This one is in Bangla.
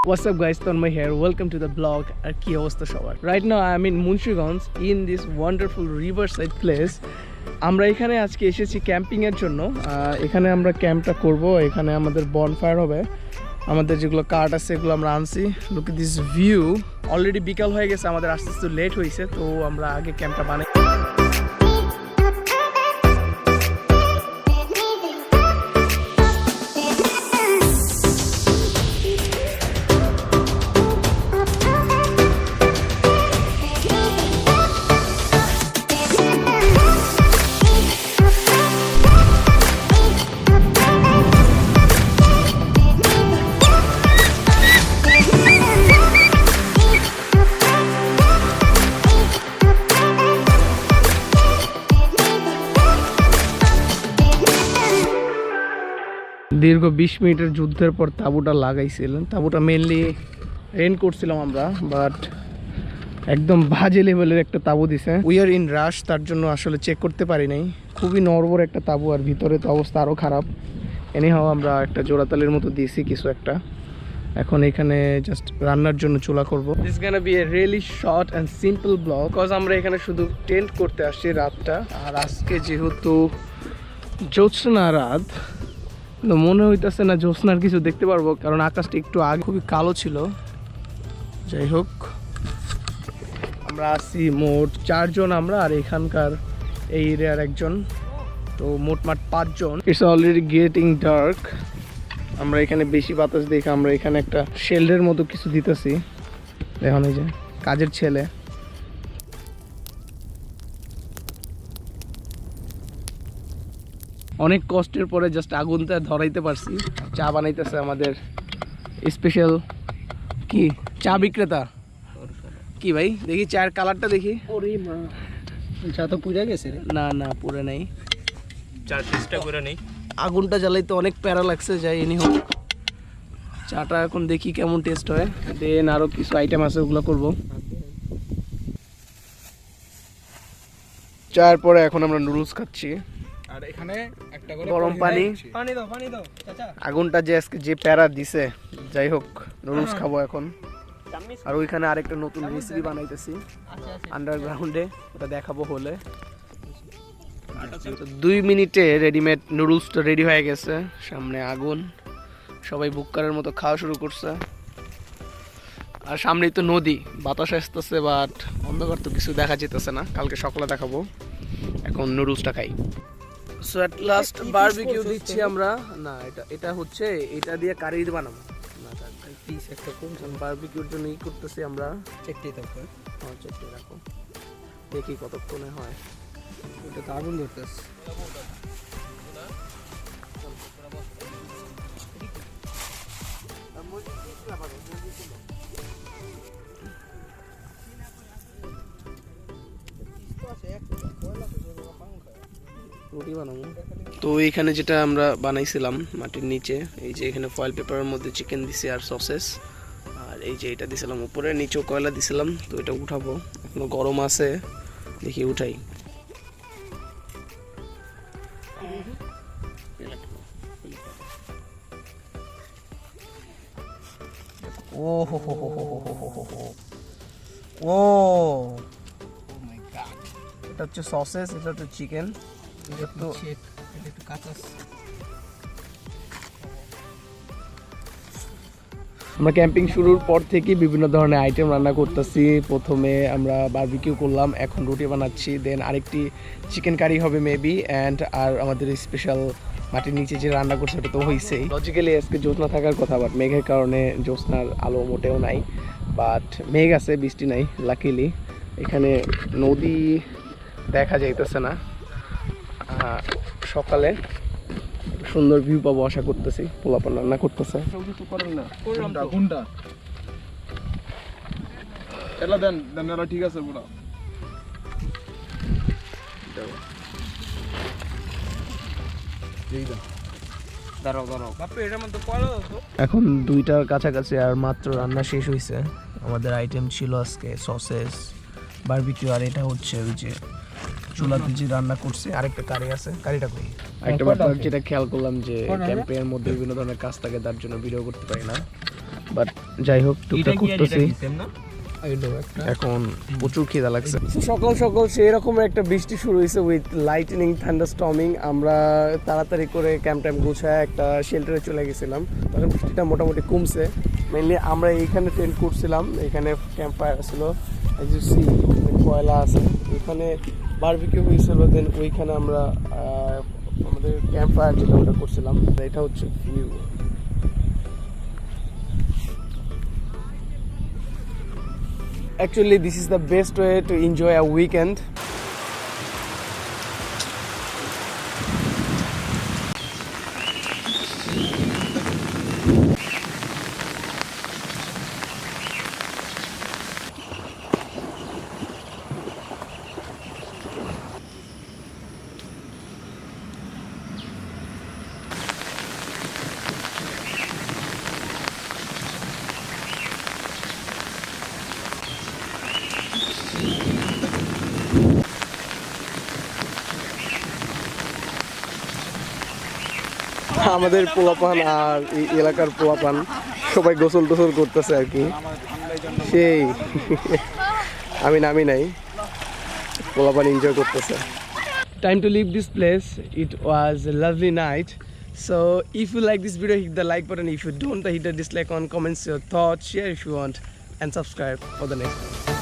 What's up guys, Tanmay here. Welcome to the vlog. আর কি অবস্থা সবার? Right now I am in Munshiganj in this wonderful riverside place. আমরা এখানে আজকে এসেছি ক্যাম্পিং এর জন্য। এখানে আমরা ক্যাম্পটা করব। এখানে আমাদের বনফায়ার হবে। আমাদের যেগুলো কাঠ আছে এগুলো আমরা আনছি। Look at this view. Already বিকাল হয়ে গেছে, আমাদের আসতে আসতে লেট হয়েছে, তো আমরা আগে ক্যাম্পটা বানাই। দীর্ঘ 20 মিনিটের যুদ্ধের পর তাঁবুটা লাগাইছিলেন। তাঁবুটা মেনলি রেন্ট করছিলাম আমরা, বাট একদম বাজে লেভেলের একটা তাঁবু দিছে। উই আর ইন রাশ, তার জন্য আসলে চেক করতে পারি নাই। খুবই নড়বড় একটা তাঁবু, আর ভিতরে তো অবস্থা আরও খারাপ। এনিহাও আমরা একটা জোড়াতালের মতো দিয়েছি কিছু একটা। এখন এখানে জাস্ট রান্নার জন্য চুলা করবো। This Gaana B a really short and simple blog, because আমরা এখানে শুধু টেন্ট করতে আসছি রাতটা। আর আজকে যেহেতু জ্যোৎস্না রাত, মনে হইতেছে না জ্যোৎস্নার কিছু দেখতে পারবো, কারণ আকাশটা একটু আগে খুবই কালো ছিল। যাই হোক, আমরা আছি মোট 4 জন আমরা, আর এখানকার এই এরিয়ার একজন, তো মোটমাট 5 জন। It's already getting dark. আমরা এখানে বেশি বাতাস দেখে আমরা এখানে একটা শেল্ডের মতো কিছু দিতেছি। দেখুন এই যে কাজের ছেলে। অনেক কষ্টের পরে জাস্ট আগুনটা ধরাইতে পারছি। চা বানাইতেছে আমাদের স্পেশাল কি চা বিক্রেতা। কি ভাই, দেখি চায়ের কালারটা দেখি। চা তো পুড়ে গেছে। না না, পুড়ে নাই, চা চেষ্টা করে নেই। আগুনটা জ্বালাইতে অনেক প্যারা লাগছে। যাই এনি হোক, চাটা এখন দেখি কেমন টেস্ট হয়। দেন আরো কিছু আইটেম আছে, ওগুলো করবো। চায়ের পরে এখন আমরা নুডলস খাচ্ছি। আর এখানে একটা করে গরম পানি দাও চাচা। আগুনটা যে আজকে যে প্যারা দিছে, যাই হোক নুডলস খাবো এখন। আর ওইখানে আরেকটা নতুন রেসিপি বানাইতেছি আন্ডারগ্রাউন্ডে, ওটা দেখাবো হলে। 2 মিনিটে রেডিমেড নুডলসটা রেডি হয়ে গেছে। সামনে আগুন, সবাই বুককারের মতো খাওয়া শুরু করছে। আর সামনেই তো নদী, বাতাস আসতেছে, বাট অন্ধকার তো কিছু দেখা যেতেছে না। কালকে সকালে দেখাবো। এখন নুডলসটা খাই। সো এট লাস্ট বারবিকিউ দিচ্ছি আমরা। না, এটা হচ্ছে, এটা দিয়ে কারি বানাবো না, পিস একটা কোনজন বারবিকিউর জন্য ই করতেছি আমরা। চেকটি থাকবে, হ্যাঁ চেকটি রাখো, দেখি কতক্ষণে হয়। এটা তো আগুন ধরতেছে। রুটি বানাবো তো এখানে যেটা আমরা বানাইছিলাম মাটির নিচে, এই যে এখানে ফয়েল পেপারের মধ্যে চিকেন দিছি আর সসেস, আর এই যে এটা দিছিলাম উপরে, নিচেও কয়লা দিছিলাম। তো এটা উঠাবো, এখনো গরম আছে, দেখি উঠাই। ও হো হো হো হো হো হো হো হো, ও মাই গড। এটা হচ্ছে সসেস, এটা হচ্ছে চিকেন। আমরা ক্যাম্পিং শুরুর পর থেকে বিভিন্ন ধরনের আইটেম রান্না করতেছি। প্রথমে আমরা বারবিকিউ করলাম, এখন রুটি বানাচ্ছি, দেন আরেকটি চিকেন কারি হবে মেবি, অ্যান্ড আর আমাদের স্পেশাল মাটির নিচে যে রান্না করছে ওটা তো হয়েছেই। লজিক্যালি আজকে জ্যোৎস্না থাকার কথা, বাট মেঘের কারণে জ্যোৎস্নার আলো মোটেও নাই, বাট মেঘ আছে, বৃষ্টি নাই লাকিলি। এখানে নদী দেখা যাইতেছে না। সকালে সুন্দর ভিউ পাবো আশা করতেছি। পোলাপান রান্না করতেছে। ঠিক আছে এখন 2টার কাছাকাছি, আর মাত্র রান্না শেষ হয়েছে। আমাদের আইটেম ছিল আজকে সসেস, বারবিকিউ, আর এটা হচ্ছে ওই যে চুলাতে যে রান্না করছে। আরেকটা কারি আছে, কারিটা কই। একটা ব্যাপার যেটা খেয়াল করলাম যে ক্যাম্পের মধ্যে বিভিন্ন ধরনের কাজ থাকে, তার জন্য ভিডিও করতে পারি না। বাট যাই হোক টুকটাক করতেছি এখন প্রচুর খিদা লাগছে। সকাল সকাল সেই রকম একটা বৃষ্টি শুরু হয়েছে উইথ লাইটনিং থান্ডারস্টর্মিং। আমরা তাড়াতাড়ি করে ক্যাম্প ট্যাম্প গুছায় একটা শেল্টারে চলে গেছিলাম, তখন বৃষ্টিটা মোটামুটি কমছে। মেনলি আমরা এইখানে টেন্ট করছিলাম, এখানে ক্যাম্প ফায়ার ছিল, কয়লা আছে, এখানে বারবিকিউ হয়েছিল। দেন ওইখানে আমরা আমাদের ক্যাম্প ফায়ার যেটা ওটা করছিলাম। এটা হচ্ছে view. Actually, this is the best way to enjoy a weekend. আমাদের পোলাপান আর এই এলাকার পোলাপান সবাই গোসল টোসল করতেছে আর কি। সেই আমি নামি নাই, পোলাপান এনজয় করতেছে। Time to leave this place. It was a lovely night. So if you like this video, hit the like button. If you don't, hit the dislike on, comments your thoughts, share if you want, and subscribe for the next one.